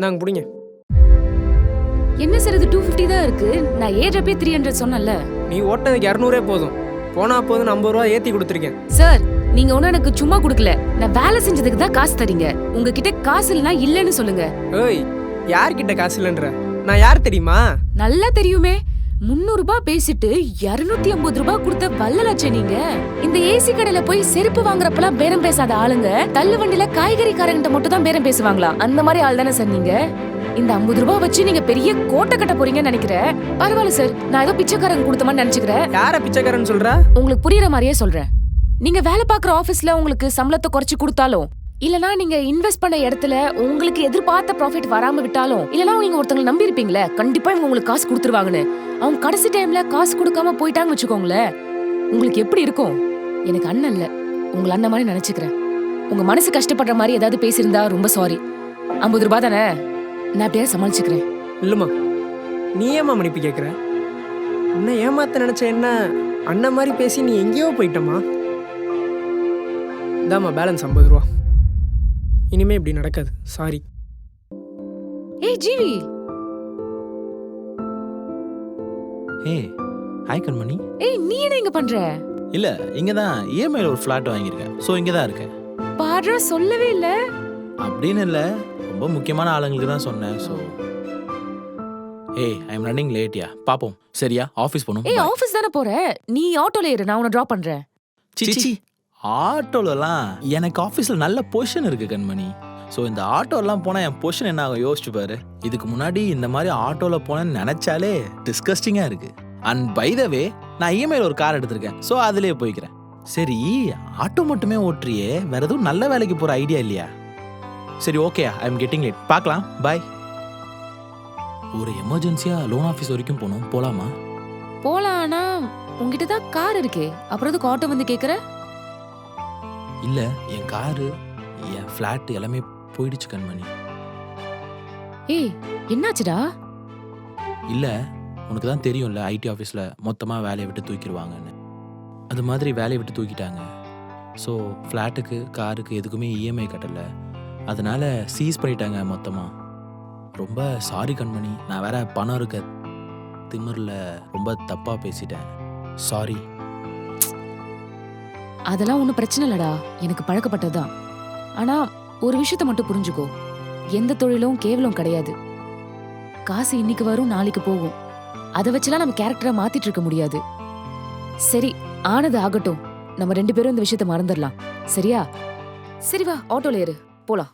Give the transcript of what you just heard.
நாங்க பிடிங்க. என்ன சார் இது 250 தான் இருக்கு? நான் ஏறப்பே 300 சொன்னல. நீ ஓட்டதுக்கு 200 போதும். போனா போதும் 50 ரூபா ஏத்தி கொடுத்துருக்கேன். சார் நீங்க ஒன்னும் எனக்கு சும்மா கொடுக்கல. நான் வேலை செஞ்சதுக்கு தான் காசு தரீங்க. உங்ககிட்ட காசு இல்லைன்னா இல்லன்னு சொல்லுங்க. ஏய், யார்கிட்ட காசு இல்லைன்ற? நான் யார் தெரியுமா? நல்லா தெரியுமே. 300 ரூபாய் பேசிட்டு 250 ரூபாய் கொடுத்த வல்லலாச்சே நீங்க. இந்த ஏசி கடையில போய் செருப்பு வாங்குறப்பெல்லாம் பேரம் பேசாத ஆளுங்க தள்ளு வண்டியில காய்கறிக்காரங்கிட்ட மட்டும் தான் பேரம் பேசுவாங்களா? அந்த மாதிரி ஆள் தானே சார் நீங்க? இந்த 50 ரூபாய் வச்சு நீங்க பெரிய கோட்டை கட்ட போறீங்கன்னு நினைக்கிறேன். பரவாயில்ல சார், நான் ஏதோ பிச்சைக்காரங்க கொடுத்த மாதிரி நினைச்சுக்கிறேன். யார பிச்சைக்காரன்னு சொல்ற? உங்களுக்கு புரியுற மாதிரியே சொல்றேன். நீங்க வேலை பாக்குற ஆபீஸ்ல உங்களுக்கு சம்பளத்தை குறைச்சு கொடுத்தாலும், இல்லனா நீங்க இன்வெஸ்ட் பண்ண இடத்துல உங்களுக்கு எதிர்பார்த்த ப்ராஃபிட் வராம விட்டாலும், இல்லனா நீங்க ஒருத்தங்களை நம்பி இருப்பீங்களே கண்டிப்பா இவங்க உங்களுக்கு காசு கொடுத்துருவாங்கன்னு, அவங்க கடைசி டைம்ல காசு கொடுக்காம போயிட்டாங்க வச்சுக்கோங்களேன், உங்களுக்கு எப்படி இருக்கும்? எனக்கு அண்ணன் இல்ல, உங்களை அண்ணன் மாதிரி நினைச்சுக்கிறேன். உங்க மனசு கஷ்டப்படுற மாதிரி ஏதாவது பேசியிருந்தா ரொம்ப சாரி. 50 ரூபாய் தானே, நான் அப்படியே சமாளிச்சுக்கிறேன். இல்லம்மா, நீ ஏமா மன்னிப்பு கேட்குற? உன்னை ஏமாத்த நினைச்ச என்ன அண்ணன் மாதிரி பேசி நீ எங்கேயோ போயிட்டமா. இதாம்மா பேலன்ஸ் 50 ரூபா. இனிமே இப்படி நடக்காது. சாரி. ஏய் ஜீவி. ஏய் ஹாய் கண்மணி. ஏய் நீ என்ன இங்க பண்ற? இல்ல இங்க தான் இஎம்ஐல ஒரு ஃபிளாட் வாங்கியிருக்கேன். ஸோ இங்க தான் இருக்கேன். பாடுறா, சொல்லவே இல்ல. அப்படின்னு இல்லை, ரொம்ப முக்கியமான ஆளுங்களுக்கு தான் சொன்னேன். ஸோ ஏய் ஐ எம் ரன்னிங் லேட்யா. பாப்போம் சரியா? ஆஃபீஸ் போகணும். ஏய் ஆபீஸ் தானே போற, நீ ஆட்டோல ஏறு, நான் உன்னை டிராப் பண்றேன். சிச்சி ஆட்டோலலாம் எனக்கு ஆஃபீஸில் நல்ல பொசிஷன் இருக்கு கண்மணி. ஸோ இந்த ஆட்டோலாம் போனால் என் பொசிஷன் என்ன ஆகும் யோசிச்சு பாரு. இதுக்கு முன்னாடி இந்த மாதிரி ஆட்டோவில் போனேன்னு நினச்சாலே டிஸ்கஸ்டிங்காக இருக்கு. அண்ட் பை த வே நான் இஎம்ஐல ஒரு கார் எடுத்திருக்கேன். ஸோ அதிலே போய்க்கிறேன். சரி ஆட்டோ மட்டுமே ஓட்டுறியே, வேற எதுவும் நல்ல வேலைக்கு போகிற ஐடியா இல்லையா? சரி ஓகேயா, ஐ எம் கெட்டிங் லேட். பார்க்கலாம், பாய். ஒரு எமர்ஜென்சியாக லோன் ஆஃபீஸ் வரைக்கும் போகணும், போகலாமா? போலாம், ஆனா உங்ககிட்ட தான் கார் இருக்கே, அப்புறம் எதுக்கு ஆட்டோ வந்து கேக்குற? இல்லை என் காரு என் ஃப்ளாட் எல்லாமே போயிடுச்சு கண்மணி. ஏய் என்னாச்சுடா? இல்லை உனக்கு தான் தெரியும்ல, ஐடி ஆஃபீஸில் மொத்தமாக வேலையை விட்டு தூக்கிடுவாங்கன்னு. அது மாதிரி வேலையை விட்டு தூக்கிட்டாங்க. ஸோ ஃப்ளாட்டுக்கு காருக்கு எதுக்குமே இஎம்ஐ கட்டலை. அதனால சீஸ் பண்ணிட்டாங்க மொத்தமாக. ரொம்ப சாரி கண்மணி, நான் வேற பணம் இருக்க திமிரில் ரொம்ப தப்பாக பேசிட்டேன். சாரி. அதெல்லாம் ஒன்றும் பிரச்சனை இல்லடா, எனக்கு பழக்கப்பட்டதுதான். ஆனா ஒரு விஷயத்த மட்டும் புரிஞ்சுக்கோ, எந்த தொழிலும் கேவலம் கிடையாது. காசு இன்னைக்கு வரும் நாளைக்கு போகும். அதை வச்சுலாம் நம்ம கேரக்டரை மாத்திட்டு இருக்க முடியாது. சரி ஆனது ஆகட்டும், நம்ம 2 பேரும் இந்த விஷயத்த மறந்துடலாம் சரியா? சரி வா ஆட்டோல ஏறு, போலாம்.